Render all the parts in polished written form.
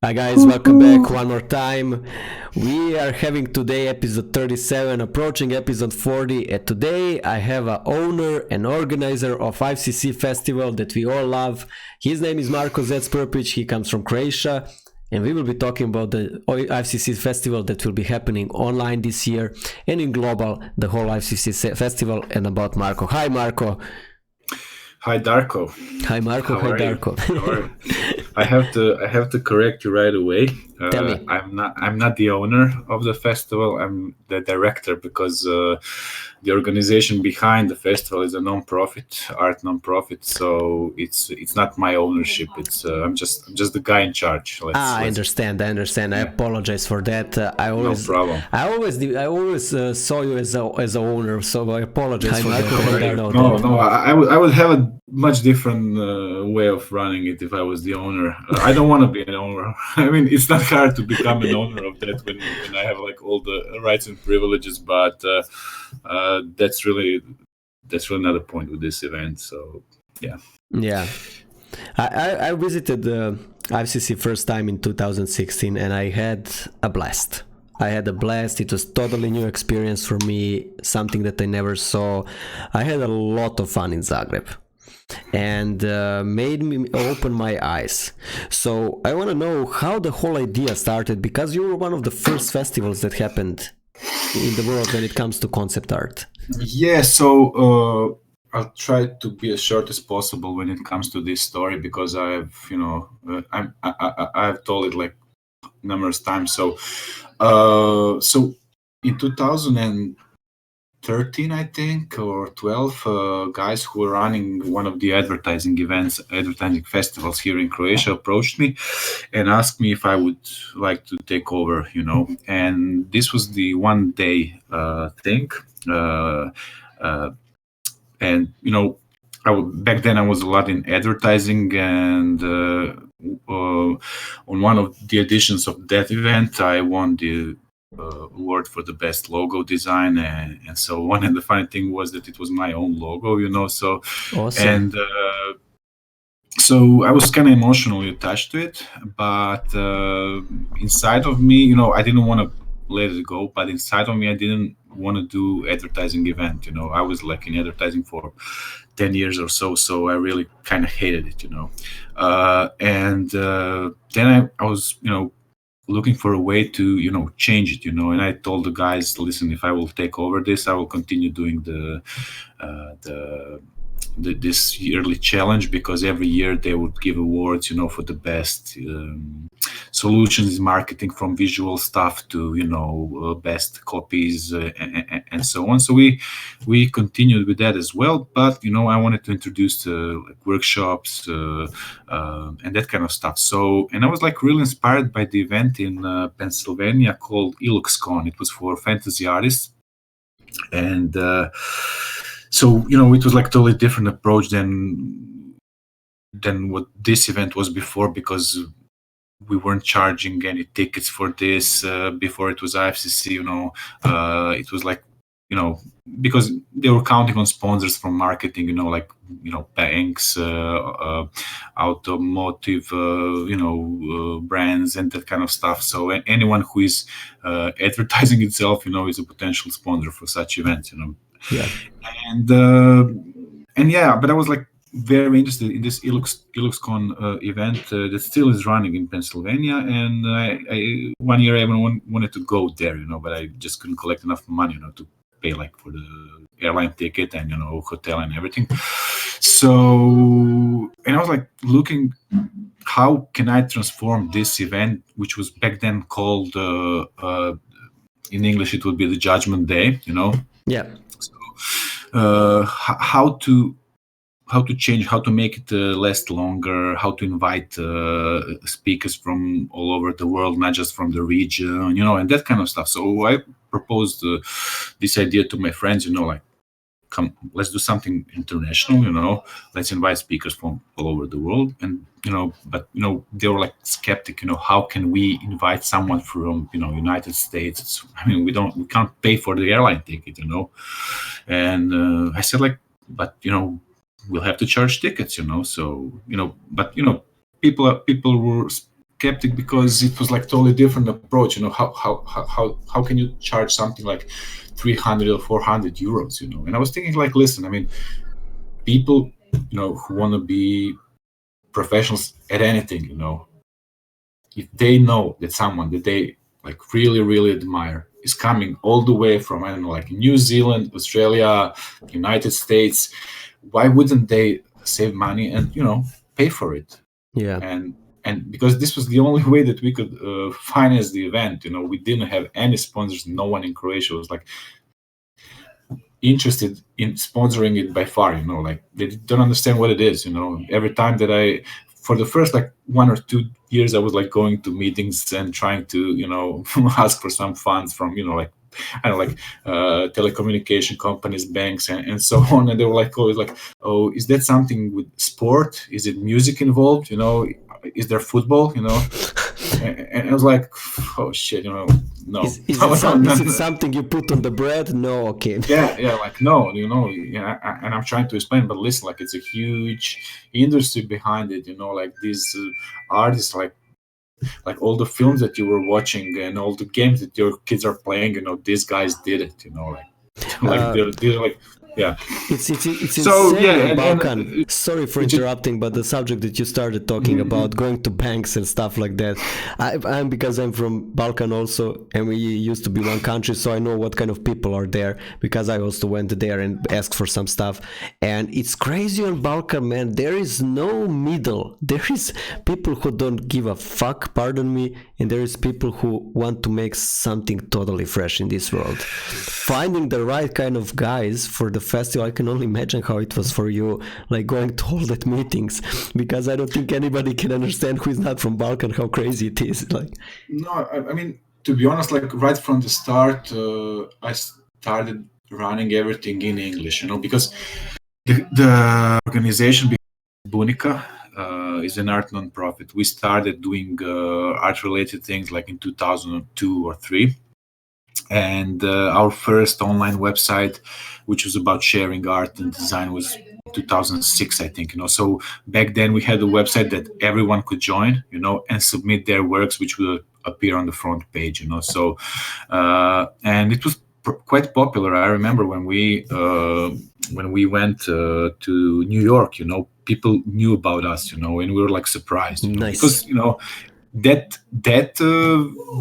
Hi guys, welcome back one more time. We are having today episode 37, approaching episode 40, and today I have a owner and organizer of IFCC festival that we all love. His name is Marko Zets Prpic, he comes from Croatia, and we will be talking about the IFCC festival that will be happening online this year and in global, the whole IFCC festival, and about Marko. Hi Marko. Hi Darko. Hi Marko. Hi Darko. I have to correct you right away. Tell me. I'm not the owner of the festival. I'm the director because the organization behind the festival is a art non-profit. So it's not my ownership. It's I'm just the guy in charge. I understand. I apologize for that. No problem. I always saw you as a owner, so I apologize for that. No. I would have a much different way of running it if I was the owner. I don't want to be an owner. I mean, it's not hard to become an owner of that when I have like all the rights and privileges, but that's really not the point with this event. So yeah. I visited the IFCC first time in 2016 and I had a blast. It was totally new experience for me, something that I never saw. I had a lot of fun in Zagreb and made me open my eyes. So I want to know how the whole idea started, because you were one of the first festivals that happened in the world when it comes to concept art. Yeah, so I'll try to be as short as possible when it comes to this story, because I've told it like numerous times. So in 2013, I think, or 12, guys who were running one of the advertising festivals here in Croatia approached me and asked me if I would like to take over, and this was the one day thing. And back then I was a lot in advertising, and on one of the editions of that event I won the award for the best logo design and so on. And the funny thing was that it was my own logo, so awesome. And so I was kind of emotionally attached to it, but inside of me, I didn't want to let it go, but inside of me I didn't want to do advertising event. I was like in advertising for 10 years or so I really kind of hated it, and then I was looking for a way to change it, and I told the guys, listen, if I will take over this, I will continue doing this yearly challenge, because every year they would give awards for the best solutions in marketing, from visual stuff to best copies and so on. So we continued with that as well, but I wanted to introduce workshops and that kind of stuff. So, and I was like really inspired by the event in Pennsylvania called ILUXCon. It was for fantasy artists, and so it was like totally different approach than what this event was before, because we weren't charging any tickets for this. Before it was IFCC, it was like, because they were counting on sponsors from marketing, like Benq's, automotive, brands and that kind of stuff. So anyone who is advertising itself, is a potential sponsor for such events, Yeah. And yeah, but I was like very interested in this ILUXCon event that still is running in Pennsylvania, and I 1 year I even wanted to go there, but I just couldn't collect enough money, to pay like for the airline ticket and hotel and everything. So, and I was like looking, how can I transform this event, which was back then called in English it would be the Judgment Day, Yeah. So, how to change, how to make it last longer, how to invite speakers from all over the world, not just from the region, and that kind of stuff. So I proposed this idea to my friends, like, come, let's do something international, let's invite speakers from all over the world. And, but, they were like skeptic, how can we invite someone from, United States? I mean, we can't pay for the airline ticket, and I said like, but, we'll have to charge tickets, so, but, people were skeptic because it was like totally different approach. How can you charge something like 300 or 400 euros? And I was thinking like, listen, I mean, people who want to be professionals at anything, if they know that someone that they like really, really admire is coming all the way from, I don't know, like New Zealand, Australia, United States, why wouldn't they save money and pay for it? Yeah. And because this was the only way that we could finance the event, we didn't have any sponsors. No one in Croatia was like interested in sponsoring it by far. Like they don't understand what it is. Every time that for the first like 1 or 2 years, I was like going to meetings and trying to ask for some funds from like I don't know, like telecommunication companies, banks, and so on. And they were like always like, oh, is that something with sport? Is it music involved? Is there football? And I was like, oh shit, no. Is it something you put on the bread? No, okay. Yeah, like no, and I'm trying to explain, but listen, like it's a huge industry behind it, like these artists, like all the films that you were watching and all the games that your kids are playing, these guys did it, they're like, yeah. It's insane in Balkan. Sorry for interrupting, but the subject that you started talking about, going to banks and stuff like that, because I'm from Balkan also, and we used to be one country, so I know what kind of people are there, because I also went there and asked for some stuff. And it's crazy on Balkan, man. There is no middle. There is people who don't give a fuck, pardon me, and there is people who want to make something totally fresh in this world. Finding the right kind of guys for the festival, I can only imagine how it was for you, like going to all that meetings, because I don't think anybody can understand who is not from Balkan how crazy it is. Like, no, I mean, to be honest, like right from the start, I started running everything in English, because the organization Bunica is an art non-profit. We started doing art-related things like in 2002 or 3. And our first online website, which was about sharing art and design, was 2006, I think. So back then we had a website that everyone could join, and submit their works, which would appear on the front page. So and it was quite popular. I remember when we went to New York, people knew about us, and we were like surprised, nice. Because that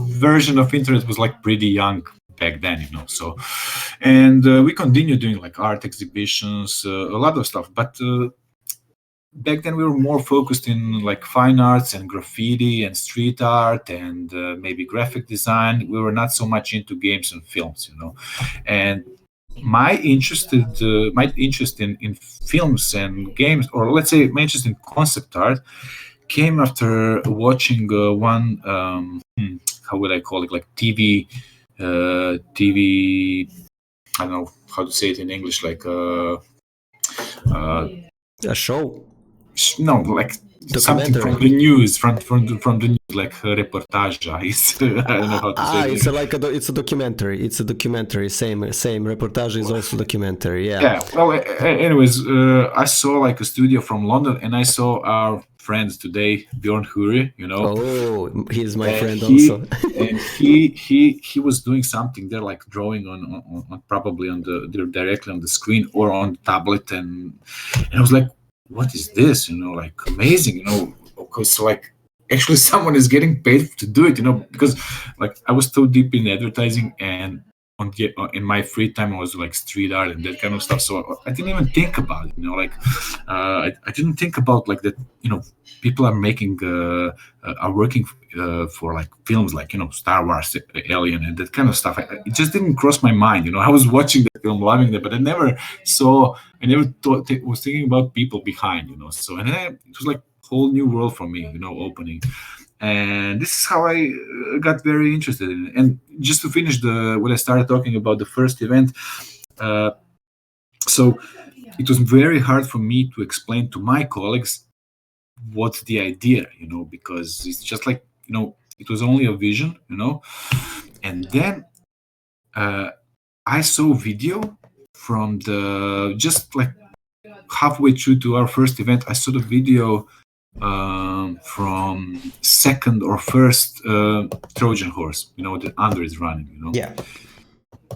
version of internet was like pretty young back then, So, and we continued doing like art exhibitions, a lot of stuff. But back then we were more focused in like fine arts and graffiti and street art and maybe graphic design. We were not so much into games and films, And my interest in films and games, or let's say my interest in concept art, came after watching one how would I call it, like TV I don't know how to say it in English, like a show. No, like something from the news, from the news, like reportage. I don't know how to say it. It's a documentary. It's a documentary. Same. Reportage is also documentary. Yeah. Yeah. Well, anyways, I saw like a studio from London, and I saw our friends today, Bjorn Huri. Oh, he's my friend also. And he was doing something there, like drawing on probably directly on the screen or on the tablet, and I was like, what is this? Like amazing, because like actually someone is getting paid to do it, because like I was so deep in advertising, and in my free time I was like street art and that kind of stuff. So I didn't even think about it, like I didn't think about like that, people are making are working for like films like Star Wars, Alien, and that kind of stuff. It just didn't cross my mind. I was watching the film, loving that, but I never was thinking about people behind, so and then it was like a whole new world for me, opening. And this is how I got very interested in it. And just to finish what I started talking about, the first event, so it was very hard for me to explain to my colleagues what's the idea, because it's just like, it was only a vision, and then I saw video from just like halfway through to our first event. I saw the video from second or first Trojan horse, the under is running, Yeah.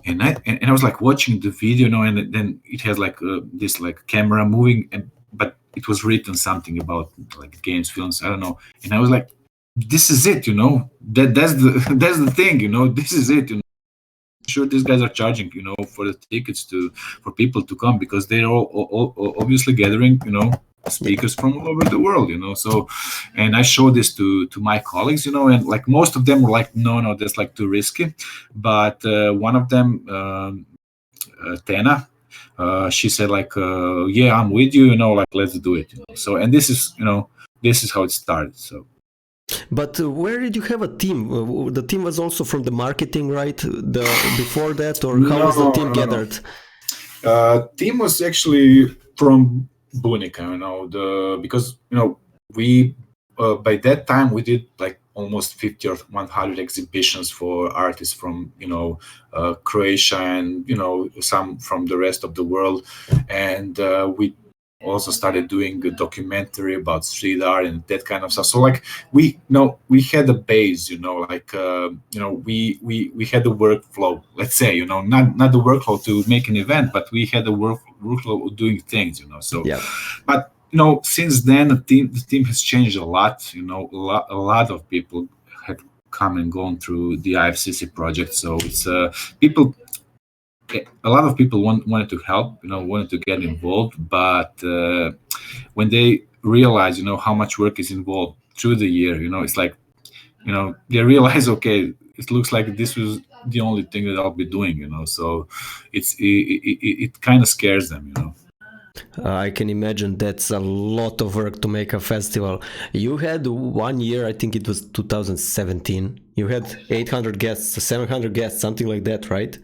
And I was like watching the video, and then it has like this like camera moving, but it was written something about like games, films, I don't know, and I was like, this is it, that's the that's the thing, this is it, Sure, these guys are charging, for the tickets for people to come, because they're all obviously gathering, speakers from all over the world, So, and I showed this to my colleagues, and like most of them were like, no, that's like too risky. But one of them, Tena, she said like, yeah, I'm with you, like let's do it. So, and this is how it started. So. But where did you have a team? The team was also from the marketing, right? Before that, or how was the team gathered? Team was actually from Bunica, because we by that time we did like almost 50 or 100 exhibitions for artists from Croatia and some from the rest of the world, and we also started doing a documentary about street art and that kind of stuff. So like we had a base, like we had a workflow, let's say, not the workflow to make an event, but we had a workflow of doing things, So yeah. But since then the team has changed a lot. A lot of people have come and gone through the IFCC project. So it's a lot of people wanted to help, wanted to get involved, but when they realize, how much work is involved through the year, it's like, they realize, okay, it looks like this was the only thing that I'll be doing, So it kind of scares them, I can imagine that's a lot of work to make a festival. You had 1 year, I think it was 2017. You had 800 guests, 700 guests, something like that, right?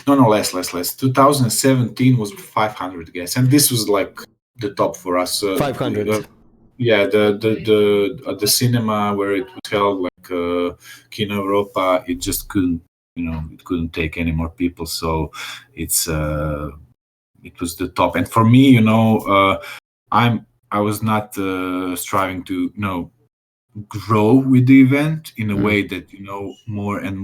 No, less. 2017 was 500 guests, and this was like the top for us. 500. Yeah, the cinema where it was held, like Kino Europa, it just couldn't, it couldn't take any more people. So it was the top. And for me, I was not striving to, grow with the event in a way that more and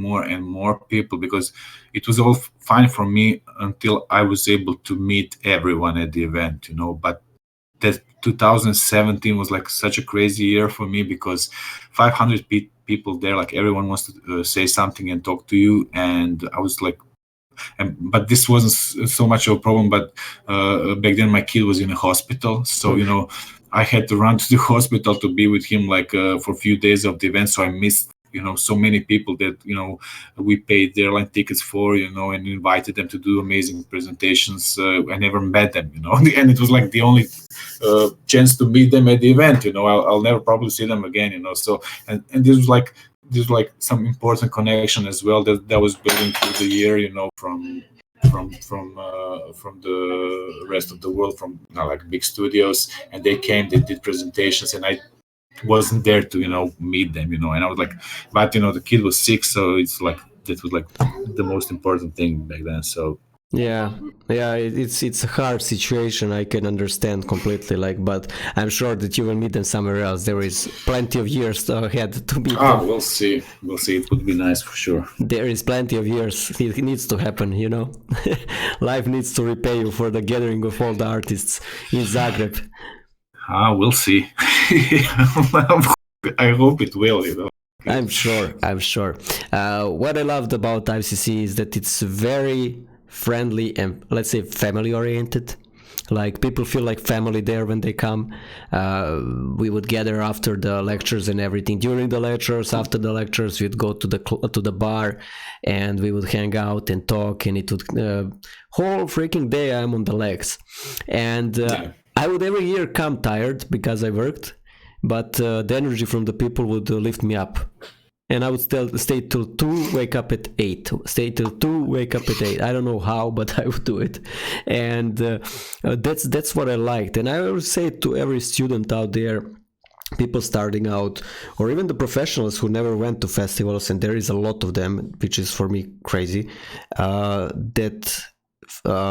more people, because it was all fine for me until I was able to meet everyone at the event, but that 2017 was like such a crazy year for me, because 500 people there, like everyone wants to say something and talk to you, and I was like, but this wasn't so much of a problem. But back then my kid was in a hospital, so I had to run to the hospital to be with him, like for a few days of the event. So I missed so many people that we paid the airline tickets for, and invited them to do amazing presentations. I never met them, and it was like the only chance to meet them at the event. I'll never probably see them again. So and this was like some important connection as well that was building through the year, from the rest of the world, from like big studios, and they came, they did presentations, and I wasn't there to meet them, and I was like, but the kid was sick, so it's like that was like the most important thing back then. So yeah, it's a hard situation. I can understand completely. But I'm sure that you will meet them somewhere else. There is plenty of years ahead to meet them. We'll see. It would be nice for sure. There is plenty of years. It needs to happen. Life needs to repay you for the gathering of all the artists in Zagreb. We'll see. I hope it will. I'm sure. What I loved about IFCC is that it's very friendly and, let's say, family oriented. Like, people feel like family there when they come. We would gather after the lectures and everything. During the lectures, after the lectures, we'd go to the bar, and we would hang out and talk. And it would whole freaking day I'm on the legs, and I would every year come tired because I worked, but the energy from the people would lift me up. And I would stay till 2, wake up at 8. Stay till 2, wake up at 8. I don't know how, but I would do it. And that's what I liked. And I always say to every student out there, people starting out, or even the professionals who never went to festivals, and there is a lot of them, which is for me crazy, that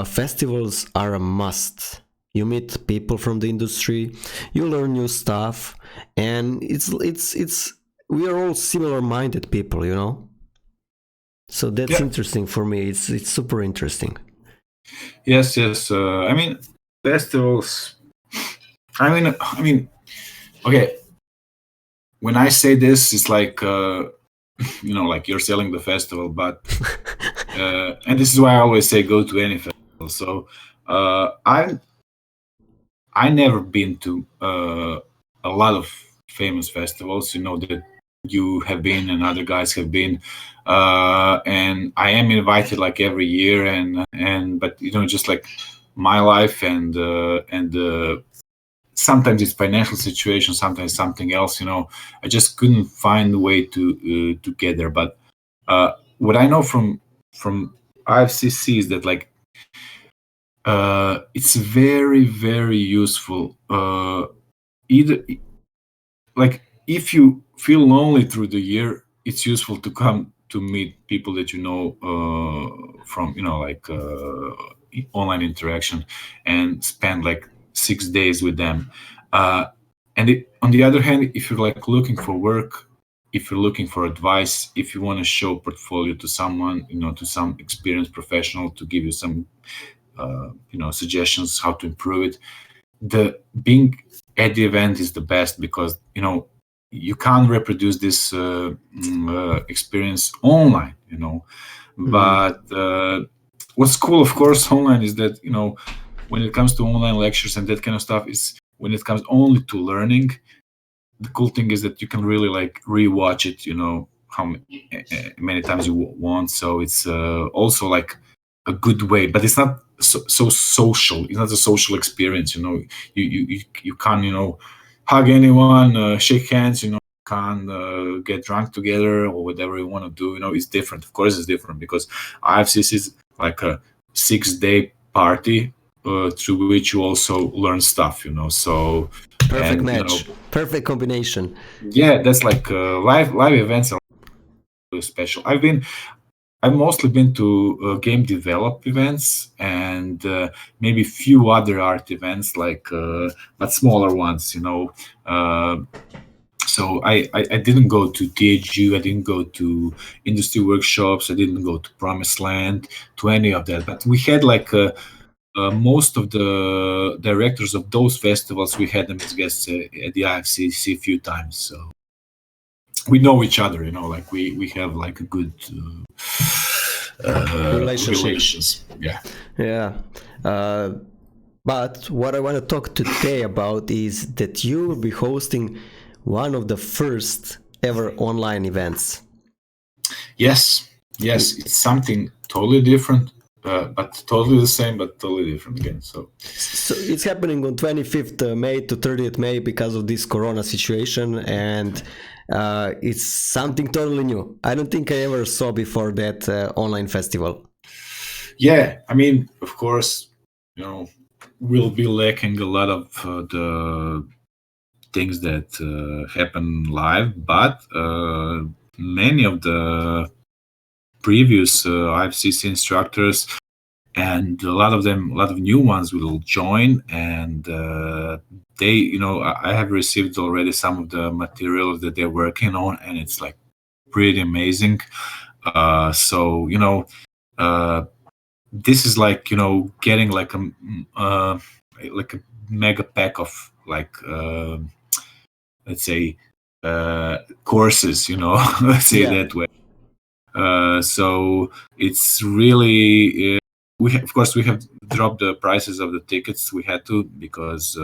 festivals are a must. You meet people from the industry, you learn new stuff, and it's we are all similar minded people, you know. So that's Yeah. interesting for me. It's super interesting. Yes. I mean, festivals. I mean. Okay. When I say this, it's like like you're selling the festival, but and this is why I always say go to any festival. So I never been to a lot of famous festivals, that you have been and other guys have been, and I am invited like every year, and but just like my life and sometimes it's financial situation, sometimes something else. I just couldn't find a way to get there. But what I know from IFCC is that like it's very very useful. Either like if you feel lonely through the year, it's useful to come to meet people that from online interaction and spend like 6 days with them. On the other hand, if you're like looking for work, if you're looking for advice, if you want to show portfolio to someone, to some experienced professional to give you some suggestions how to improve it, the being at the event is the best, because you can't reproduce this experience online. But what's cool, of course, online is that when it comes to online lectures and that kind of stuff, is when it comes only to learning, the cool thing is that you can really like rewatch it how many times you want. So it's also like a good way, but it's not so social. It's not a social experience. You can't hug anyone, shake hands. Can't get drunk together or whatever you want to do. It's different. Of course, it's different because IFCC is like a 6-day party through which you also learn stuff. So perfect match, perfect combination. Yeah, that's like live events are really special. I've mostly been to game develop events and maybe few other art events, like but smaller ones. So I didn't go to THU, I didn't go to industry workshops, I didn't go to Promised Land, to any of that. But we had like most of the directors of those festivals, we had them as guests at the IFCC a few times. So we know each other, like we have like a good relations. Yeah. But what I want to talk today about is that you will be hosting one of the first ever online events. Yes, it's something totally different, but totally the same, but totally different again. So it's happening on 25th May to 30th May because of this Corona situation, and it's something totally new. I don't think I ever saw before that online festival. Yeah, I mean, of course, we'll be lacking a lot of the things that happen live, but many of the previous IFCC instructors and a lot of new ones will join, and they, I have received already some of the materials that they're working on, and it's like pretty amazing. So this is like getting like a mega pack of like let's say courses, let's say that way. So it's really of course we have dropped the prices of the tickets. We had to, because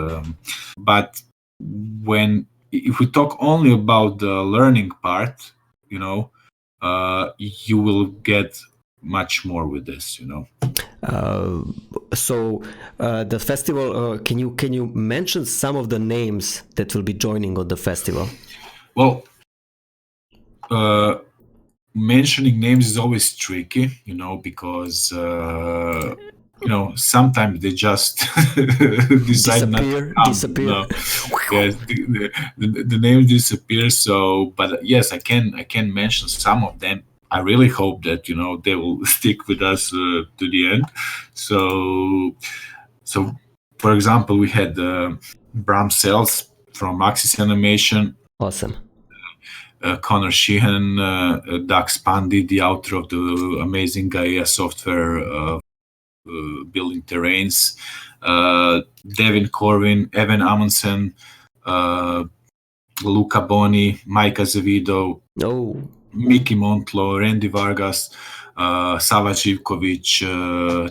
but if we talk only about the learning part, you will get much more with this. So the festival, can you mention some of the names that will be joining on the festival? Well, mentioning names is always tricky, because sometimes they just decide disappear. No. Yes, the name disappears. So, but yes, I can mention some of them. I really hope that they will stick with us to the end. So for example, we had Bram Sells from Axis Animation, Awesome. Connor Sheehan, Dax Pandey, the author of the amazing Gaia software building terrains, Devin Corwin, Evan Amundsen, Luca Boni, Mike Azevedo, Mickey Montlo, Randy Vargas, Sava Živković,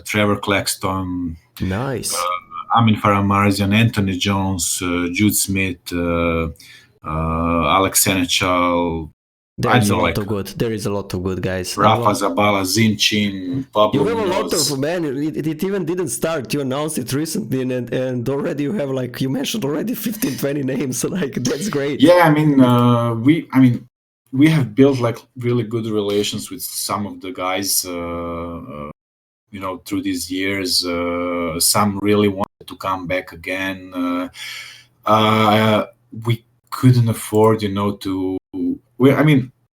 Trevor Claxton, nice. Amin Faramarzian, Anthony Jones, Jude Smith, Alex Senechal. There is a lot of good. There is a lot of good guys. Rafa Zabala, Zinchin, Pablo. You have a lot of, man. It even didn't start. You announced it recently, and already you have, like you mentioned already, 15, 20 names. So like that's great. Yeah, I mean, we have built like really good relations with some of the guys. Through these years, some really wanted to come back again. We couldn't afford, to.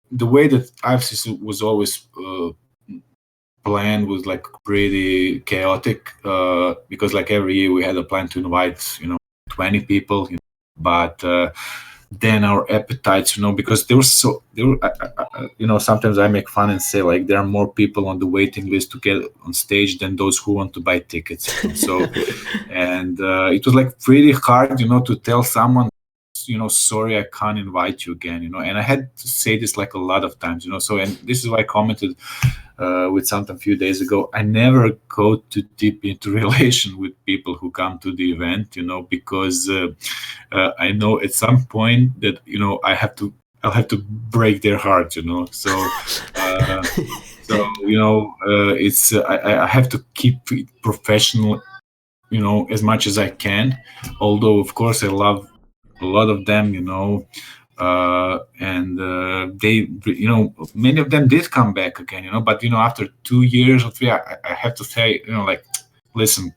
The way that IFCC was always planned was like pretty chaotic because like every year we had a plan to invite 20 people, but then our appetites, because sometimes I make fun and say like there are more people on the waiting list to get on stage than those who want to buy tickets. So and it was like pretty hard, to tell someone, sorry, I can't invite you again, and I had to say this like a lot of times, so, and this is why I commented with something a few days ago, I never go too deep into relation with people who come to the event, because I know at some point that, I'll have to break their heart, so, it's, I have to keep it professional, as much as I can, although of course I love a lot of them, and they, many of them did come back again, but, after 2 years or 3, I have to say, like, listen,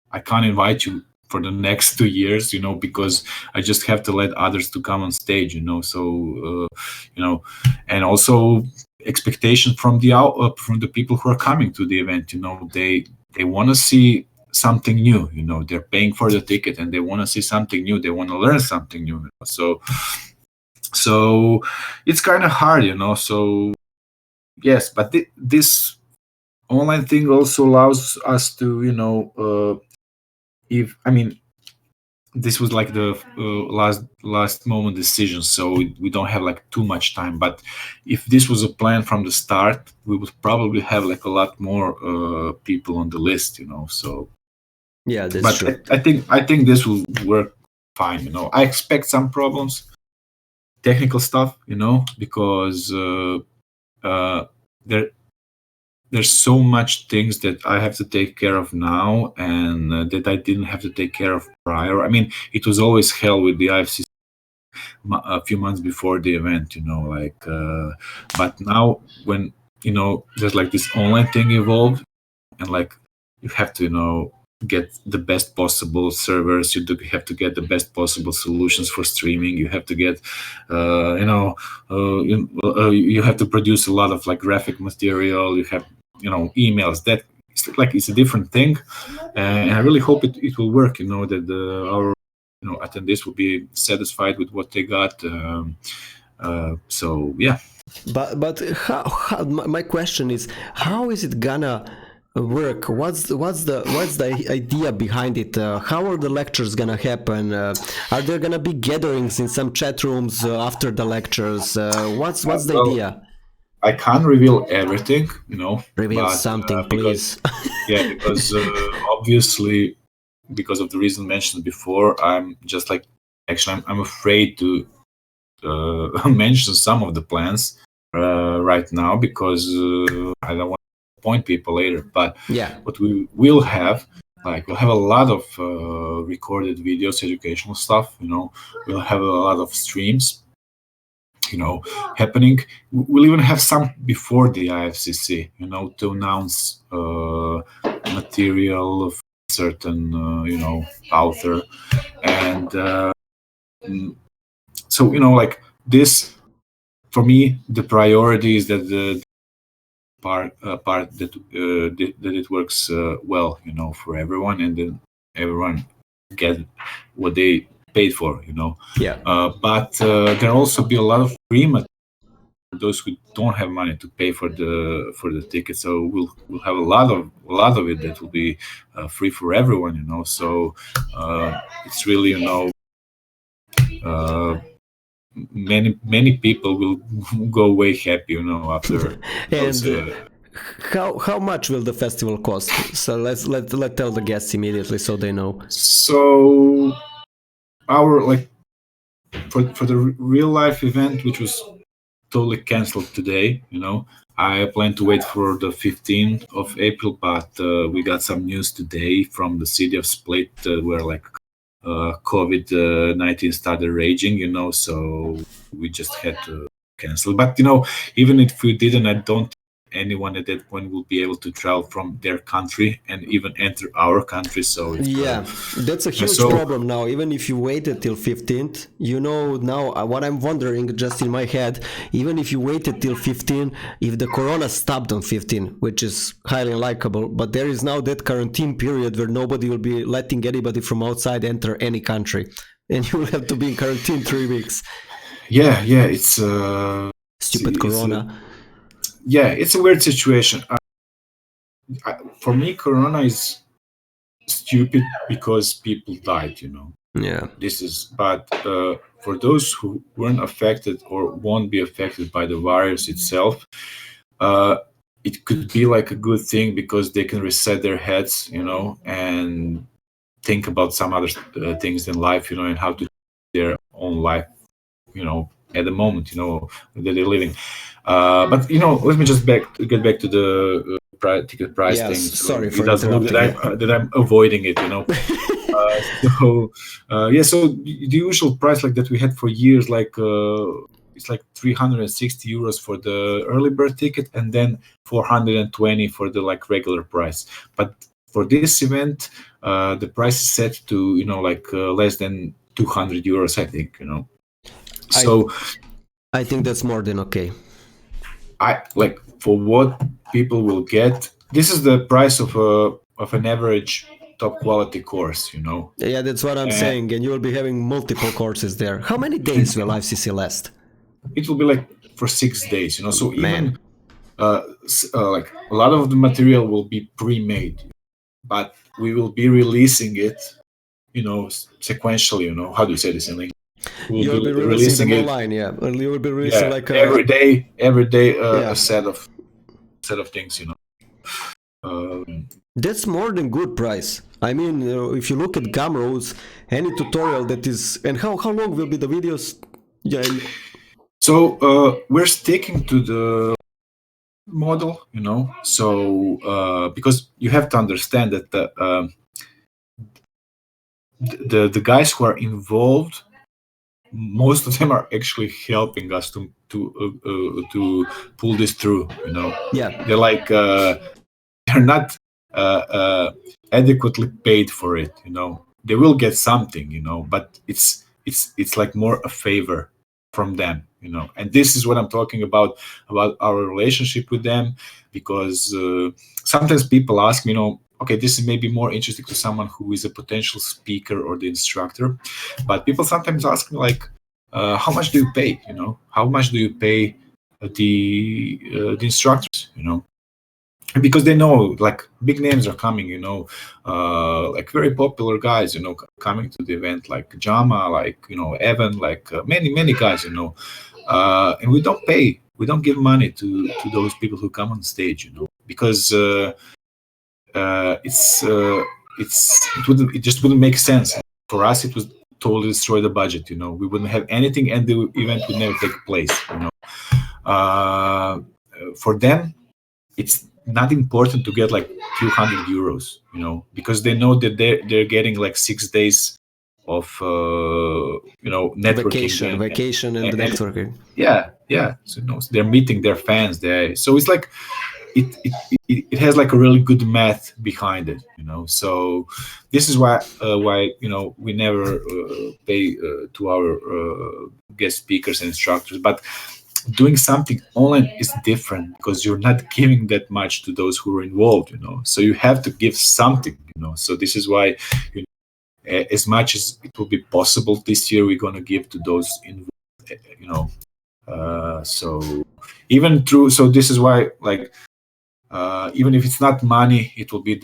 I can't invite you for the next 2 years, because I just have to let others to come on stage, so, and also expectation from the people who are coming to the event, they want to see something new, they're paying for the ticket and they want to see something new, they want to learn something new, so it's kind of hard, so yes, but this online thing also allows us to, this was like the last moment decision, so we don't have like too much time, but if this was a plan from the start, we would probably have like a lot more people on the list, so yeah, that's true. I think this will work fine, I expect some problems, technical stuff, because there's so much things that I have to take care of now and that I didn't have to take care of prior. It was always hell with the IFCC a few months before the event, but now when, there's like this online thing evolved and like you have to, get the best possible servers, you have to get the best possible solutions for streaming, you have to get you have to produce a lot of like graphic material, you have emails, that it's a different thing, and I really hope it will work, that our attendees will be satisfied with what they got, so yeah. But how my question is, how is it gonna work? What's the idea behind it? How are the lectures gonna happen? Are there gonna be gatherings in some chat rooms after the lectures? What's the idea? I can't reveal everything, Reveal something, please. Yeah, because obviously, because of the reason mentioned before, I'm just like, actually, I'm afraid to mention some of the plans right now because I don't want to point people later. But yeah, what we will have, we'll have a lot of recorded videos, educational stuff. We'll have a lot of streams, happening. We'll even have some before the IFCC, to announce material of certain, author, and so like this. For me, the priority is that the part that it works well, for everyone, and then everyone get what they paid for, Yeah. But there also be a lot of free material for those who don't have money to pay for the ticket. So we'll have a lot of it that will be free for everyone, So it's really, many people will go away happy, after those. And how much will the festival cost? So let's tell the guests immediately so they know. So our for the real life event, which was totally canceled today, I plan to wait for the 15th of April, but we got some news today from the city of Split where COVID-19 started raging, so we just had to cancel. But even if we didn't, I don't think anyone at that point will be able to travel from their country and even enter our country. So that's a huge problem now. Even if you waited till 15th, now what I'm wondering just in my head, even if you waited till 15, if the corona stopped on 15, which is highly unlikely, but there is now that quarantine period where nobody will be letting anybody from outside enter any country, and you will have to be in quarantine 3 weeks. Yeah, it's stupid corona. It's a weird situation. For me, corona is stupid because people died, Yeah. But for those who weren't affected or won't be affected by the virus itself, it could be like a good thing because they can reset their heads, and think about some other things in life, and how to their own life, at the moment, that they're living. But let me just get back to the ticket price thing. So sorry for it doesn't look that I'm avoiding it, So the usual price that we had for years, it's 360 euros for the early bird ticket, and then 420 for the regular price. But for this event, the price is set to less than 200 euros, I think. So I think that's more than okay. For what people will get, this is the price of an average top quality course, Yeah, that's what I'm saying, and you will be having multiple courses there. How many days will IFCC last? It will be for 6 days, So even a lot of the material will be pre-made, but we will be releasing it, sequentially. How do you say this in English? You'll be releasing them online, yeah. You will be releasing every day a set of things, That's more than good price. I mean, if you look at Gumroads, any tutorial that is, and how long will be the videos? Yeah. So we're sticking to the model, So because you have to understand that the guys who are involved, most of them are actually helping us to pull this through, Yeah, they're they're not adequately paid for it, they will get something, but it's more a favor from them, and this is what I'm talking about our relationship with them, because sometimes people ask me, okay, this is maybe more interesting to someone who is a potential speaker or the instructor, but people sometimes ask me how much do you pay? How much do you pay the instructors? Because they know big names are coming, very popular guys, coming to the event, like Jama, Evan, many guys, and we don't give money to those people who come on stage, because it just wouldn't make sense for us. It would totally destroy the budget, we wouldn't have anything, and the event would never take place, for them it's not important to get few hundred euros, because they know that they're getting 6 days of networking, vacation and networking. Yeah, so they're meeting their fans there, so it's it has a really good math behind it, so this is why we never pay to our guest speakers and instructors. But doing something online is different because you're not giving that much to those who are involved, so you have to give something, so this is why as much as it will be possible this year, we're going to give to those involved, so even through, so this is why, like, even if it's not money, it will be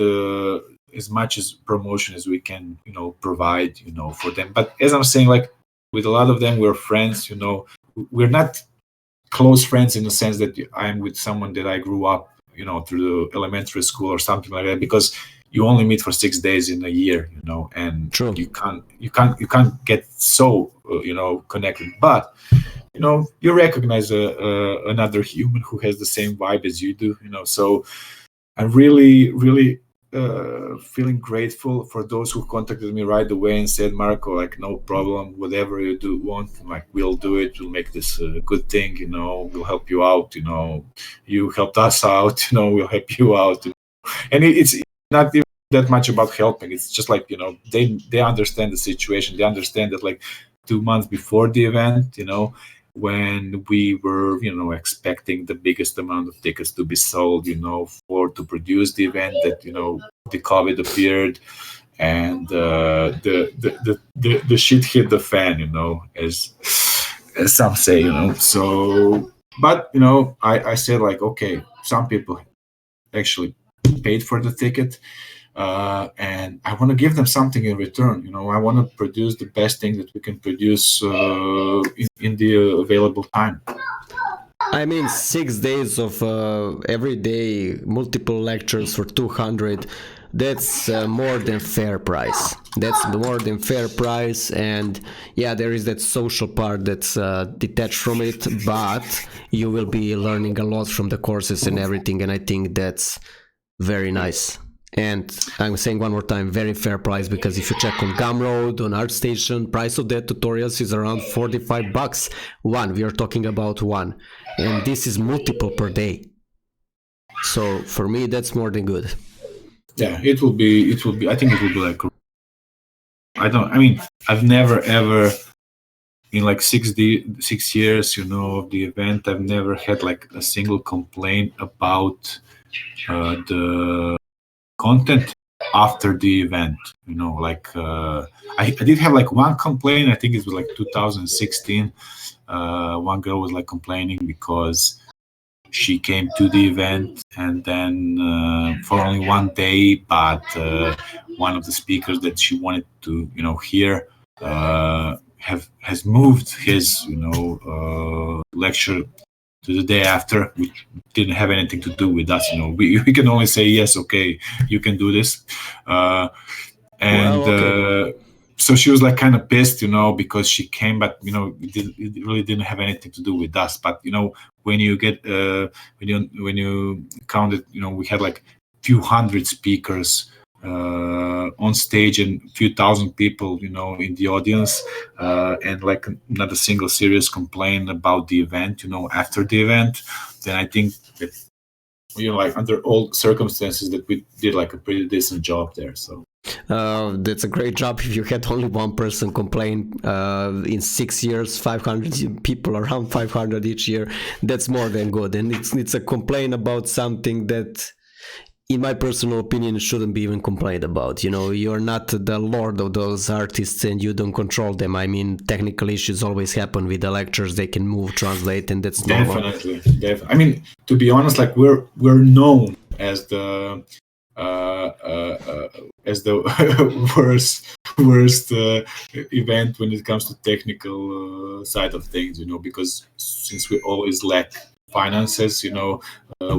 as much as promotion as we can, provide, for them. But as I'm saying, like, with a lot of them, we're friends, we're not close friends in the sense that I'm with someone that I grew up, through the elementary school or something like that, because you only meet for 6 days in a year, and True. you can't get so, connected. But, you recognize another human who has the same vibe as you do, so I'm really, really feeling grateful for those who contacted me right away and said, Marko, like, no problem, whatever you want, like, we'll do it, we'll make this a good thing, we'll help you out, you helped us out, we'll help you out. And it's not even that much about helping. It's just like, they understand the situation. They understand that, like, 2 months before the event, when we were, expecting the biggest amount of tickets to be sold, to produce the event, that, the COVID appeared, and the shit hit the fan, as some say, So, but, I said, like, okay, some people actually paid for the ticket, and I want to give them something in return. I want to produce the best thing that we can produce in the available time. I mean, 6 days of every day, multiple lectures for 200. That's more than fair price. That's more than fair price, and yeah, there is that social part that's detached from it, but you will be learning a lot from the courses and everything, and I think that's very nice. And I'm saying one more time, very fair price, because if you check on Gumroad, on ArtStation, price of that tutorials is around $45. One, we are talking about one, and this is multiple per day. So for me, that's more than good. Yeah, it will be. I think it will be like. I've never ever, in like 6 years, of the event, I've never had like a single complaint about the content after the event. I did have like one complaint. I think it was like 2016. One girl was like complaining because she came to the event and then for only one day, but one of the speakers that she wanted to hear has moved his lecture to the day after, which didn't have anything to do with us. We can only say, yes, okay, you can do this. So she was like kind of pissed, because she came, but it really didn't have anything to do with us. But when you get when you count it, we had like few hundred speakers on stage and few thousand people, in the audience, and like not a single serious complaint about the event, after the event. Then I think that, like under all circumstances, that we did like a pretty decent job there. So. That's a great job. If you had only one person complain in 6 years, 500 people, around 500 each year, that's more than good. And it's a complaint about something that, in my personal opinion, shouldn't be even complained about. You're not the lord of those artists and you don't control them. I mean, technical issues always happen with the lectures. They can move, translate, and that's normal. Definitely. I mean, to be honest, like we're known as the worst event when it comes to technical side of things, because since we always lack finances,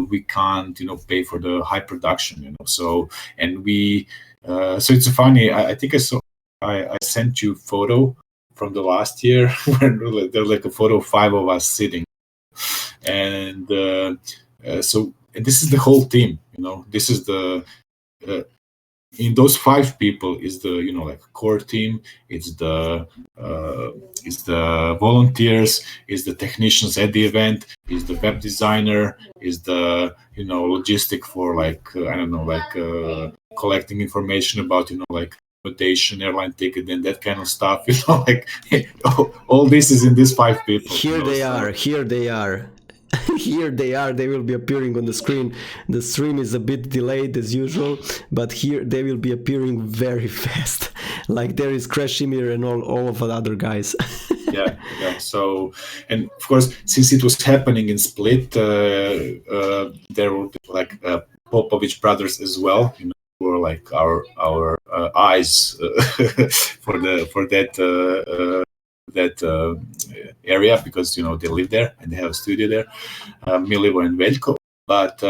we can't pay for the high production, so it's funny. I think I sent you a photo from the last year when there's like a photo of 5 of us sitting, and and this is the whole team. This is the in those 5 people is the like core team. It's the volunteers, is the technicians at the event, is the web designer, is the logistic for like collecting information about like accommodation, airline ticket, and that kind of stuff. Like all this is in these 5 people. Here they are. Here they are. They will be appearing on the screen. The stream is a bit delayed as usual, but here they will be appearing very fast. like there is Krešimir and all of the other guys. Yeah. So, and of course, since it was happening in Split, there were like Popovic brothers as well. You know, who were like our eyes for that area, because you know they live there and they have a studio there, Milivo and Veljko. But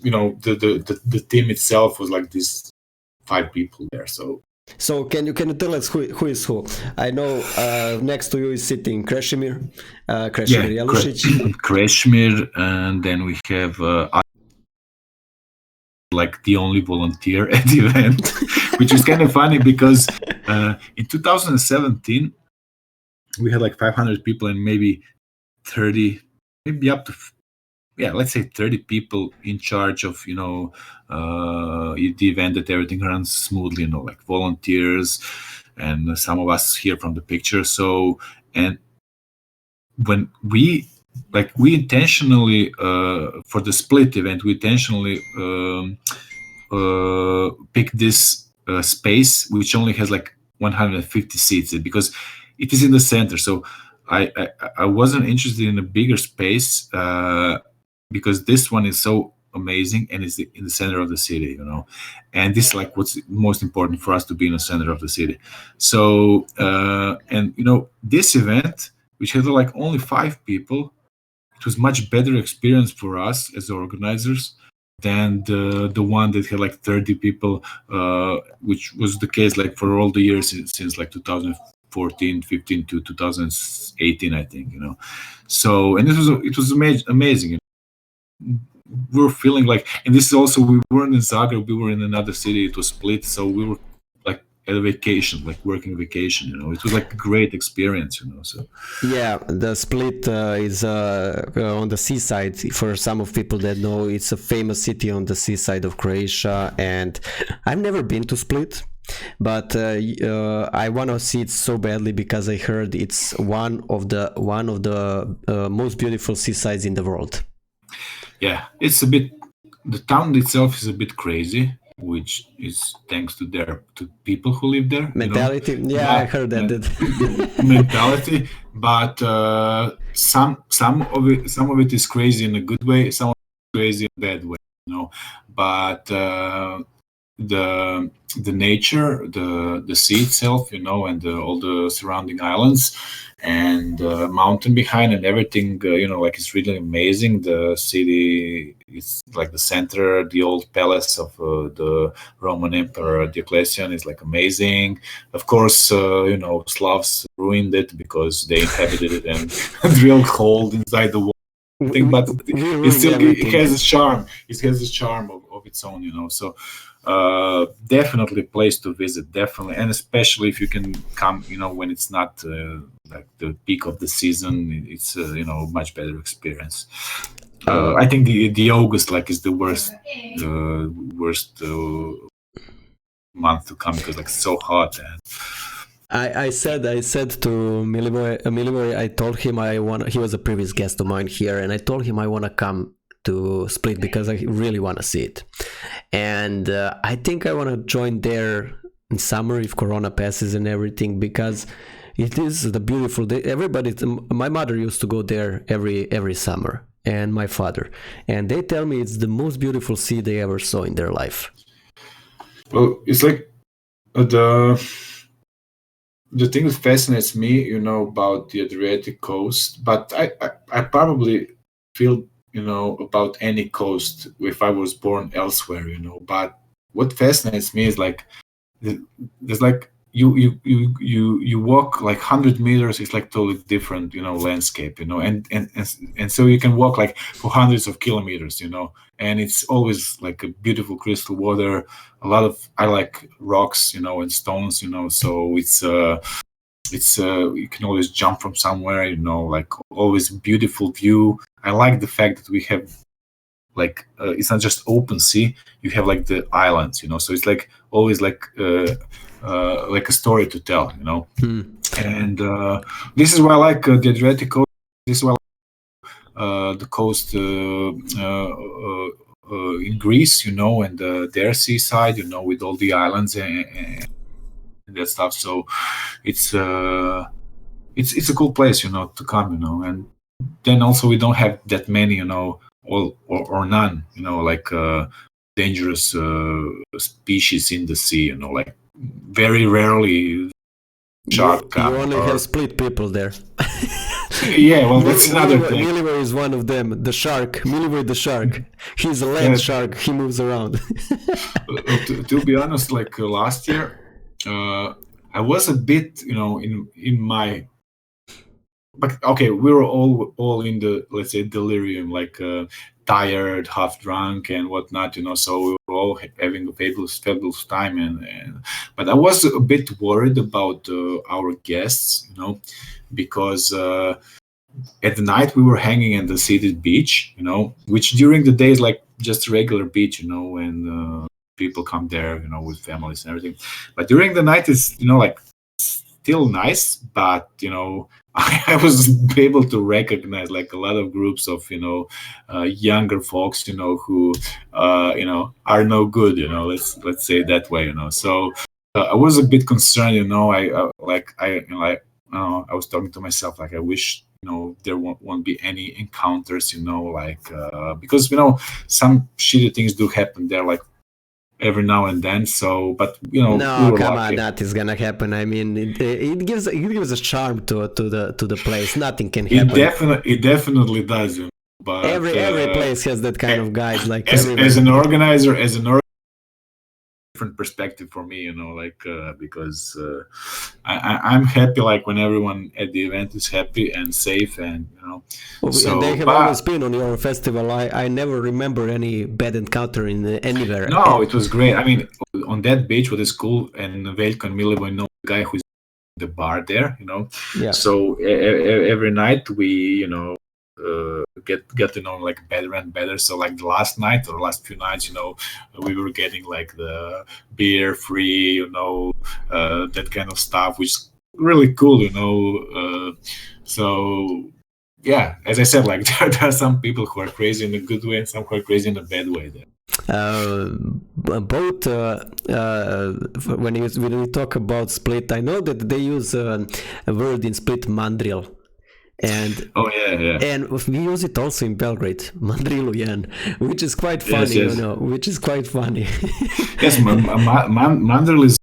you know, the team itself was like these 5 people there. So can you tell us who is who? I know next to you is sitting Krešimir Jalušić. Krešimir, and then we have like the only volunteer at the event, which is kind of funny because in 2017 we had like 500 people and maybe 30, maybe up to let's say 30 people in charge of, you know, the event, that everything runs smoothly, you know, like volunteers and some of us here from the picture. So, and when we intentionally for the Split event, we intentionally picked this space which only has like 150 seats, because it is in the center. So I wasn't interested in a bigger space because this one is so amazing and it's in the center of the city, you know, and this is like what's most important for us, to be in the center of the city. So and you know, this event, which had like only 5 people, it was much better experience for us as organizers than the one that had like 30 people, which was the case like for all the years since like 2014, 15 to 2018, I think, you know. So, and it was amazing. We were feeling like, and this is also, we weren't in Zagreb, we were in another city, it was Split, so we were like at a vacation, like working vacation, you know. It was like a great experience, you know. So yeah, the Split is on the seaside. For some of people that know, it's a famous city on the seaside of Croatia, and I've never been to Split, but I want to see it so badly because I heard it's one of the most beautiful seasides in the world. Yeah, it's a bit, the town itself is a bit crazy, which is thanks to people who live there. Mentality, you know? Yeah, I heard that. Mentality, but some of it is crazy in a good way, some of it is crazy in a bad way, you know. But the nature, the sea itself, you know, and all the surrounding islands and mountain behind and everything, you know, like it's really amazing. The city is like the center, the old palace of the Roman Emperor Diocletian is like amazing. Of course, you know, Slavs ruined it because they inhabited it and drilled holes inside the wall. But it has a charm. It has a charm of its own, you know. So definitely a place to visit, definitely, and especially if you can come, you know, when it's not like the peak of the season, it's you know, much better experience. I think the August like is the worst month to come because like it's so hot. And I said to Milivoje, I told him he was a previous guest of mine here, and I told him I want to come to Split because I really want to see it, and I think I want to join there in summer if Corona passes and everything, because it is the beautiful day. My mother used to go there every summer, and my father, and they tell me it's the most beautiful sea they ever saw in their life. Well, it's like the thing that fascinates me, you know, about the Adriatic coast, but I probably feel, you know, about any coast if I was born elsewhere, you know. But what fascinates me is like there's like you walk like 100 meters, it's like totally different, you know, landscape, you know, and so you can walk like for hundreds of kilometers, you know, and it's always like a beautiful crystal water. I like rocks, you know, and stones, you know, so it's you can always jump from somewhere, you know, like always beautiful view. I like the fact that we have like it's not just open sea, you have like the islands, you know, so it's like always like a story to tell, you know. And this is why I like the Adriatic coast. This is why I like the coast in Greece, you know, and their seaside, you know, with all the islands and that stuff. So it's a cool place, to come, and then also we don't have that many, all or none, like dangerous species in the sea, like very rarely shark You come. only have split people there. Yeah, well, that's another thing. Milivoy is one of them. The shark, Milivoy the shark. He's a land shark. He moves around. To be honest, like last year, I was a bit, in my. But okay, we were all in the, let's say, delirium, like tired, half drunk, and whatnot, So we were all having a fabulous time, but I was a bit worried about our guests, because at the night we were hanging at the seated beach, which during the day is like just a regular beach, and people come there, with families and everything. But during the night is, like still nice, but I was able to recognize like a lot of groups of younger folks who are no good, let's say it that way, So I was a bit concerned, I was talking to myself, like I wish there won't be any encounters, like because some shitty things do happen there, like every now and then. So, but no, we were come lucky. on, that is gonna happen. I mean, it gives a charm to the place. Nothing can happen. It definitely does. But every place has that kind of guys. Like as an organizer, different perspective for me, like because I'm happy like when everyone at the event is happy and safe, and so and they have always been on your festival. I never remember any bad encounter in anywhere. No, it was great. I mean, on that beach, what is cool, and Veljko and Milivoy know the guy who's the bar there, Yeah. So every night we get to know like better and better. So like the last night or last few nights, we were getting like the beer free, that kind of stuff, which is really cool, so yeah, as I said, like there are some people who are crazy in a good way and some who are crazy in a bad way there. Both when we talk about Split, I know that they use a word in Split, mandril. And and we use it also in Belgrade, mandrilujan, which is quite funny, yes. Which is quite funny. Yes, mandril is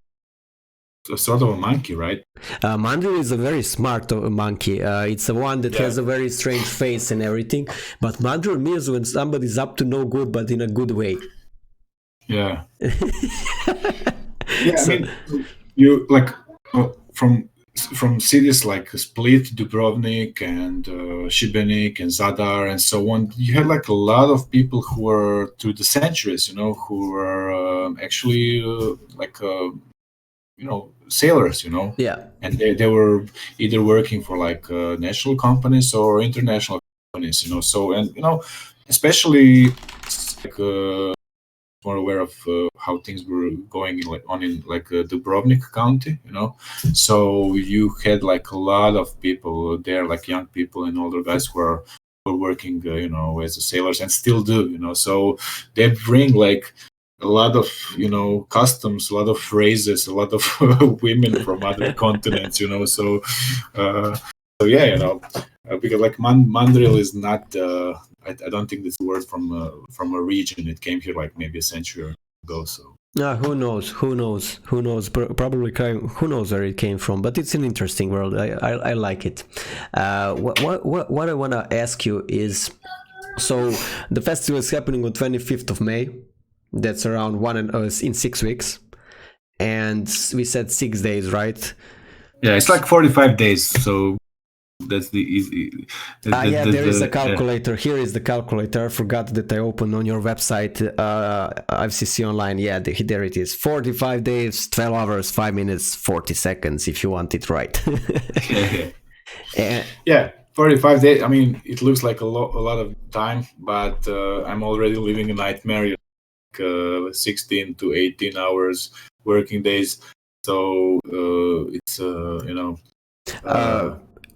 a sort of a monkey, right? Mandril is a very smart monkey. It's the one that has a very strange face and everything. But mandril means when somebody's up to no good, but in a good way. Yeah. Yeah, so, I mean, you like from cities like Split, Dubrovnik, and Šibenik, and Zadar, and so on, you had like a lot of people who were through the centuries, who were actually sailors, Yeah. And they were either working for like national companies or international companies, So, and especially like more aware of how things were going in Dubrovnik County, So you had like a lot of people there, like young people and older guys who were working, as sailors and still do, So they bring like a lot of customs, a lot of phrases, a lot of women from other continents, So yeah, because like mandril is not. I don't think this word from a region. It came here like maybe a century ago. So who knows? Probably who knows where it came from? But it's an interesting world. I like it. What I want to ask you is, so the festival is happening on 25th of May. That's around in 6 weeks, and we said 6 days, right? Yeah, it's like 45 days. So. That's the easy. There is a calculator. Here is the calculator. I forgot that I opened on your website, IFCC online. Yeah, there it is. 45 days, 12 hours, 5 minutes, 40 seconds, if you want it right. Yeah, 45 days. I mean, it looks like a lot of time, but I'm already living a nightmare. Like 16 to 18 hours working days. So it's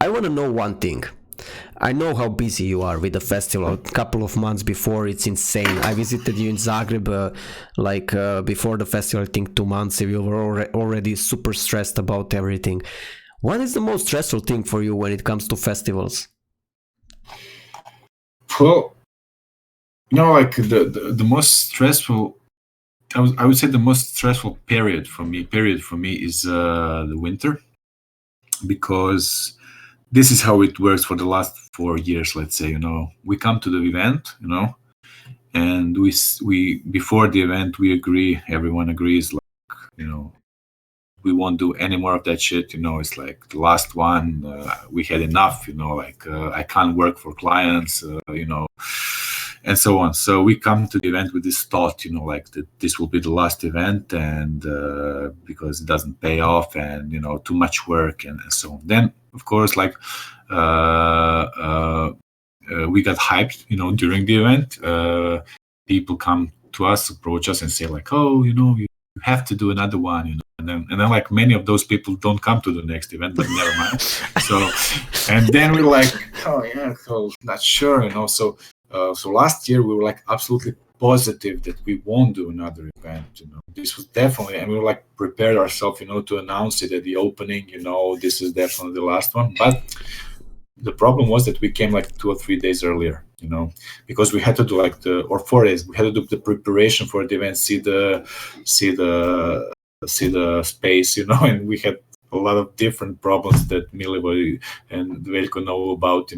I want to know one thing. I know how busy you are with the festival. A couple of months before, it's insane. I visited you in Zagreb, before the festival. I think 2 months. You were already super stressed about everything. What is the most stressful thing for you when it comes to festivals? Well, like the most stressful, I would say the most stressful period for me is the winter, because this is how it works for the last 4 years. Let's say, we come to the event, and we before the event we agree, everyone agrees, like, we won't do any more of that shit. It's like the last one. We had enough. I can't work for clients. And so on. So we come to the event with this thought, like that this will be the last event, and because it doesn't pay off, and too much work, and so on. Then, of course, like we got hyped, during the event. People come to us, approach us, and say like, oh, you have to do another one, and then like many of those people don't come to the next event, but never mind. So, and then we're like, oh yeah, so not sure, So last year we were like absolutely positive that we won't do another event. This was definitely, and we were like prepared ourselves, to announce it at the opening. This is definitely the last one. But the problem was that we came like 2 or 3 days earlier. Because we had to do like 4 days. We had to do the preparation for the event, see the space, and we had a lot of different problems that Milivoje and Veljko know about,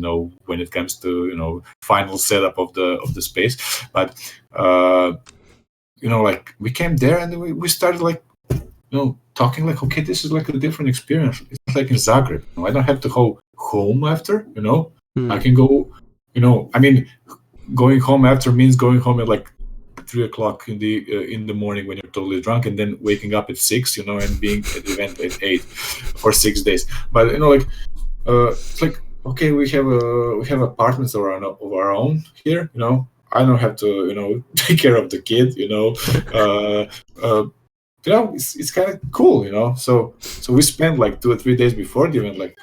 when it comes to, final setup of the space. But, like we came there and we started like, talking like, okay, this is like a different experience. It's like in Zagreb. I don't have to go home after, I can go, I mean, going home after means going home at like 3 o'clock in the morning when you're totally drunk, and then waking up at 6, and being at the event at 8 for 6 days. But it's like, okay, we have apartments of our own here. I don't have to take care of the kid. It's kind of cool. So we spent like 2 or 3 days before the event, like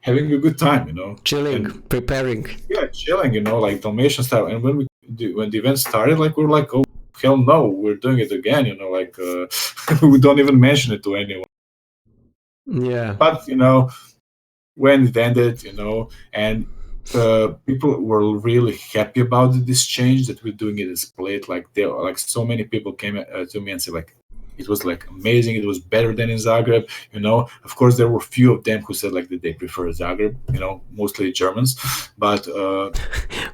having a good time. Chilling, preparing. Yeah, chilling. Like Dalmatian style. And when the event started, like we were like, oh hell no, we're doing it again. Like we don't even mention it to anyone. Yeah. But when it ended, and people were really happy about this change that we're doing it in Split. Like so many people came to me and said like, it was like amazing. It was better than in Zagreb. Of course, there were few of them who said like that they prefer Zagreb. Mostly Germans. But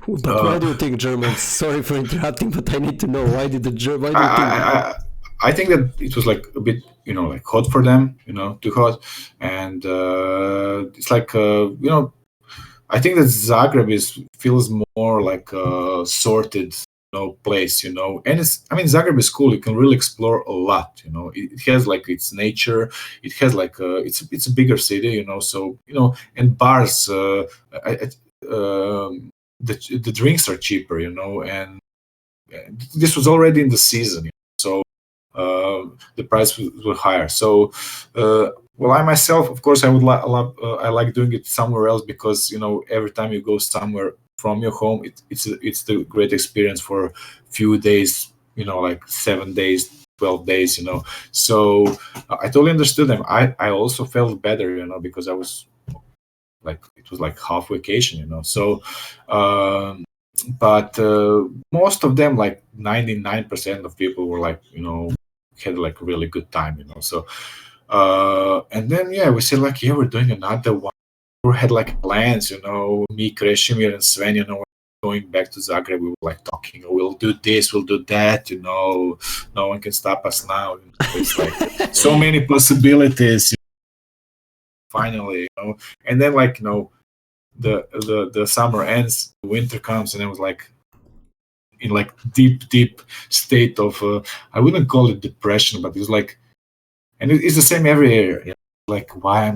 why do you think Germans? Sorry for interrupting, but I need to know why did the Germans? I think that it was like a bit, like hot for them. Too hot, and it's like I think that Zagreb feels more like a sorted place, and Zagreb is cool. You can really explore a lot. It has like its nature. It has like it's a bigger city. So and bars. The drinks are cheaper. And this was already in the season. So the price was higher. So well, I myself, of course, I would I like doing it somewhere else, because every time you go somewhere from your home, it's the great experience for a few days, like 7 days, 12 days, So I totally understood them. I also felt better, because I was like, it was like half vacation, So but most of them, like 99% of people were like, had like a really good time, So and then we said like, we're doing another one. We had like plans, me, Krešimir, and Sven, going back to Zagreb. We were like talking, we'll do this, we'll do that, no one can stop us now. It's like so many possibilities. Finally, and then like the summer ends, the winter comes, and I was like in like deep state of I wouldn't call it depression, but it was like, and it's the same every year. Like, why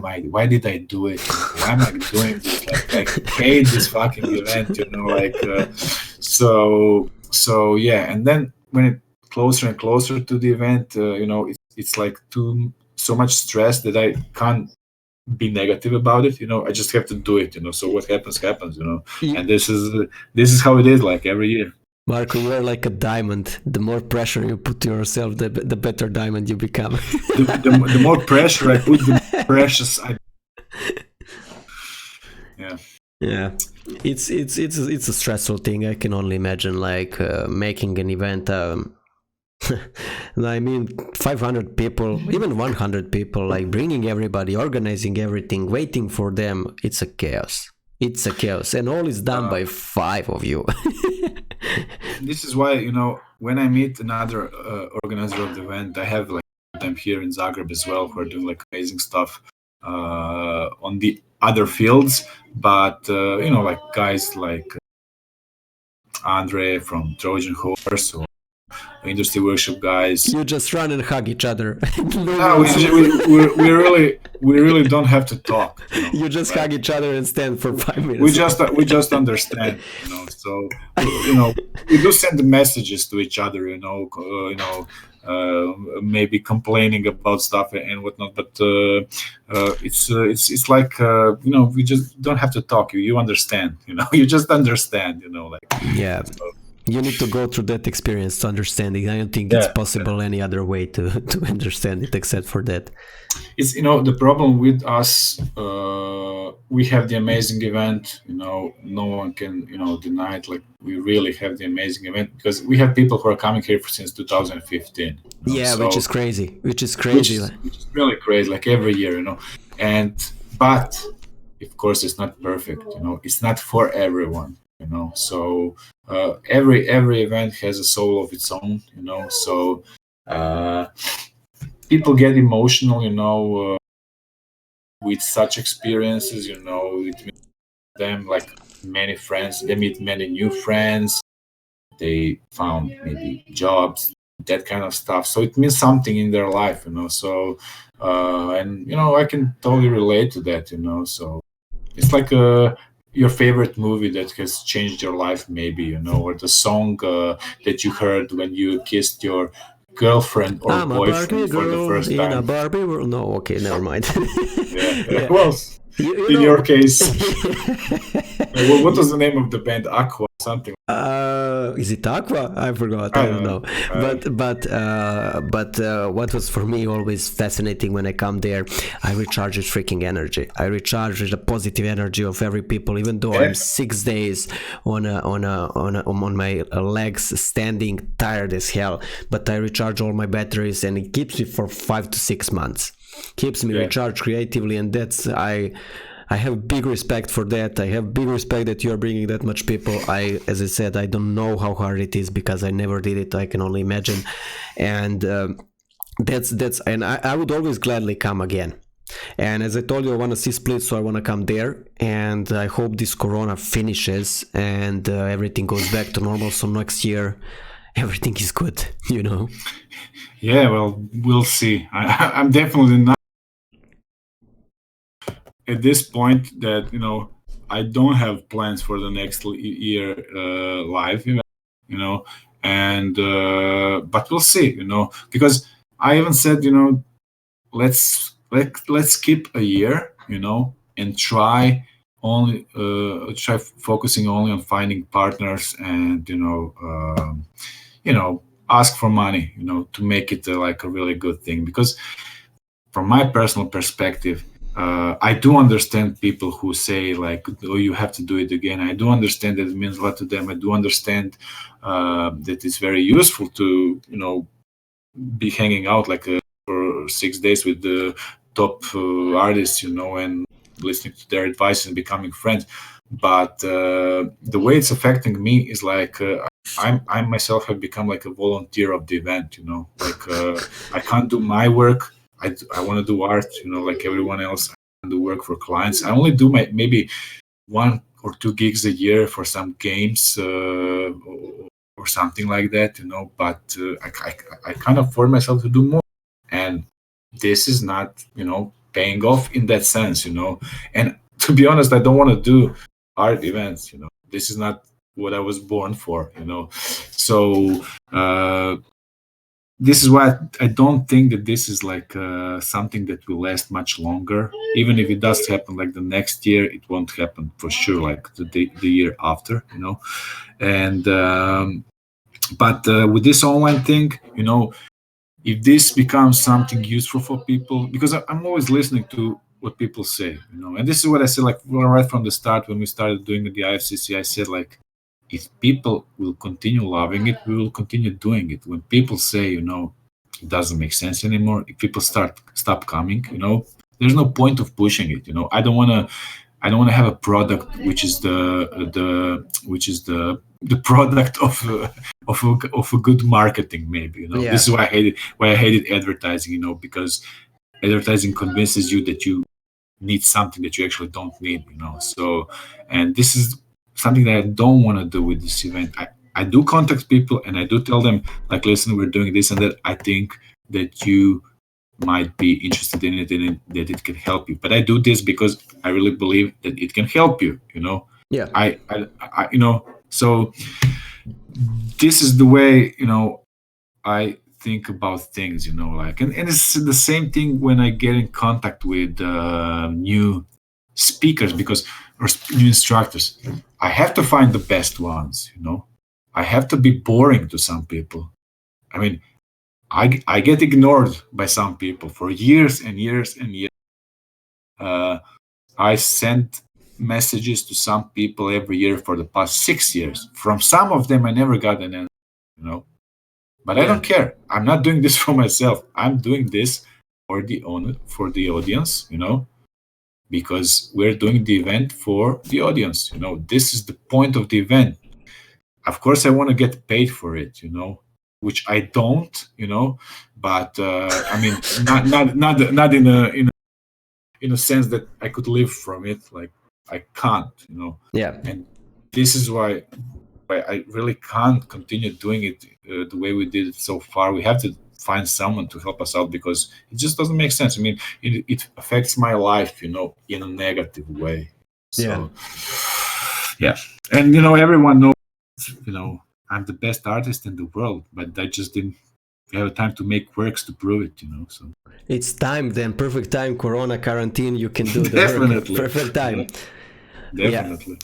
did I do it? Why am I doing this? Like, I hate this fucking event, like, so yeah. And then when it closer and closer to the event, it's like so much stress that I can't be negative about it. I just have to do it. So what happens. And this is how it is, like every year. Marko, you are like a diamond. The more pressure you put to yourself, the better diamond you become. the more pressure I put, the more precious I. Yeah, it's a stressful thing. I can only imagine, like making an event. I mean, 500 people, even 100 people, like bringing everybody, organizing everything, waiting for them. It's a chaos. And all is done by 5 of you. This is why, when I meet another organizer of the event, I have like them here in Zagreb as well, who are doing like amazing stuff on the other fields. But like guys like Andre from Trojan Horse, or industry workshop guys. You just run and hug each other. No, we really don't have to talk. You just hug each other and stand for 5 minutes. We just understand. So we do send messages to each other. Maybe complaining about stuff and whatnot, but it's like we just don't have to talk. You understand. You just understand. Yeah. So. You need to go through that experience to understand it. I don't think it's possible any other way to understand it except for that. It's the problem with us. We have the amazing event. No one can deny it. Like, we really have the amazing event because we have people who are coming here since 2015. Which is crazy. Which is really crazy. Like every year, but of course it's not perfect. It's not for everyone. So every event has a soul of its own. So people get emotional. With such experiences. It means them like many friends. They meet many new friends. They found maybe jobs, that kind of stuff. So it means something in their life. So and I can totally relate to that. So it's like your favorite movie that has changed your life, maybe, or the song that you heard when you kissed your girlfriend or boyfriend for the first time. In a Barbie world? No, okay, never mind. Yeah. Well, in your case, what was the name of the band? Aqua something. Is it Aqua? I forgot. I don't know. But what was for me always fascinating when I come there, I recharge with freaking energy. I recharge with the positive energy of every people, even though I'm 6 days on my legs, standing, tired as hell. But I recharge all my batteries, and it keeps me for 5 to 6 months. Keeps me recharged creatively, and that's I have big respect for that. I have big respect that you are bringing that much people. As I said, I don't know how hard it is because I never did it. I can only imagine, and that's and I would always gladly come again. And as I told you, I want to see Split, so I want to come there. And I hope this Corona finishes and everything goes back to normal. So next year, everything is good. Yeah, well, we'll see. I'm definitely not at this point that I don't have plans for the next year live event, and but we'll see, because I even said, let's skip a year, and try focusing only on finding partners and ask for money, to make it like a really good thing. Because from my personal perspective, I do understand people who say like, oh, you have to do it again. I do understand that it means a lot to them. I do understand that it's very useful to, be hanging out like for 6 days with the top artists, and listening to their advice and becoming friends. But the way it's affecting me is like I myself have become like a volunteer of the event. Like I can't do my work. I want to do art, like everyone else. I want to do work for clients. I only do maybe 1 or 2 gigs a year for some games or something like that, But I can't afford myself to do more, and this is not, paying off in that sense, And to be honest, I don't want to do art events, This is not what I was born for, So this is why I don't think that this is like something that will last much longer. Even if it does happen like the next year, it won't happen for sure like the year after, you know. And but with this online thing, you know, if this becomes something useful for people, because I'm always listening to what people say, you know, and this is what I said, like right from the start when we started doing the IFCC, I said like, if people will continue loving it, we will continue doing it. When people say, you know, it doesn't make sense anymore, if people stop coming, you know, there's no point of pushing it. You know, I don't want to have a product which is the product of a good marketing, maybe, you know. Yeah. This is why I hated advertising, you know, because advertising convinces you that you need something that you actually don't need, you know. So, and this is something that I don't want to do with this event. I do contact people and I do tell them, like, listen, we're doing this and that. I think that you might be interested in it and that it can help you. But I do this because I really believe that it can help you, you know. Yeah. I you know, so this is the way, you know, I think about things, you know, like, and it's the same thing when I get in contact with new speakers or new instructors. I have to find the best ones, you know. I have to be boring to some people. I mean, I get ignored by some people for years and years and years. I sent messages to some people every year for the past 6 years. From some of them, I never got an answer, you know. But I don't care. I'm not doing this for myself. I'm doing this for the audience, you know, because we're doing the event for the audience. You know, this is the point of the event. Of course, I want to get paid for it, you know, which I don't, you know. But I mean, not in a sense that I could live from it. Like, I can't, you know. Yeah. And this is why I really can't continue doing it the way we did it so far. We have to find someone to help us out because it just doesn't make sense. I mean, it affects my life, you know, in a negative way. So, yeah. And, you know, everyone knows, you know, I'm the best artist in the world, but I just didn't have time to make works to prove it, you know. So it's time then, perfect time, Corona quarantine, you can do the Definitely. work. Perfect time. Definitely.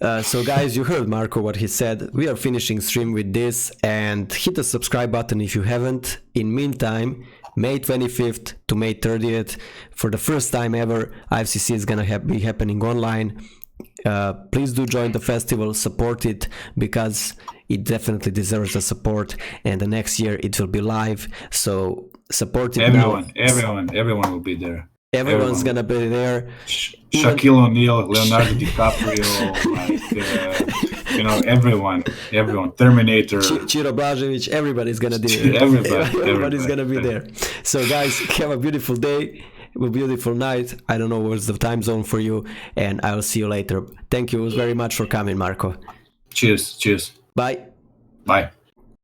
Yeah. So guys, you heard Marko what he said. We are finishing stream with this, and hit the subscribe button if you haven't. In meantime, May 25th to May 30th, for the first time ever, IFCC is gonna be happening online. Please do join the festival, support it, because it definitely deserves the support, and the next year it will be live, so support it now. Everyone will be there. Everyone's gonna be there. Shaquille O'Neal, Leonardo DiCaprio, like, you know, everyone, Terminator, Ciro Blažević, everybody's gonna be there. Everybody's gonna be there. So guys, have a beautiful day, a beautiful night. I don't know what's the time zone for you, and I'll see you later. Thank you very much for coming, Marko. Cheers. Bye. Bye.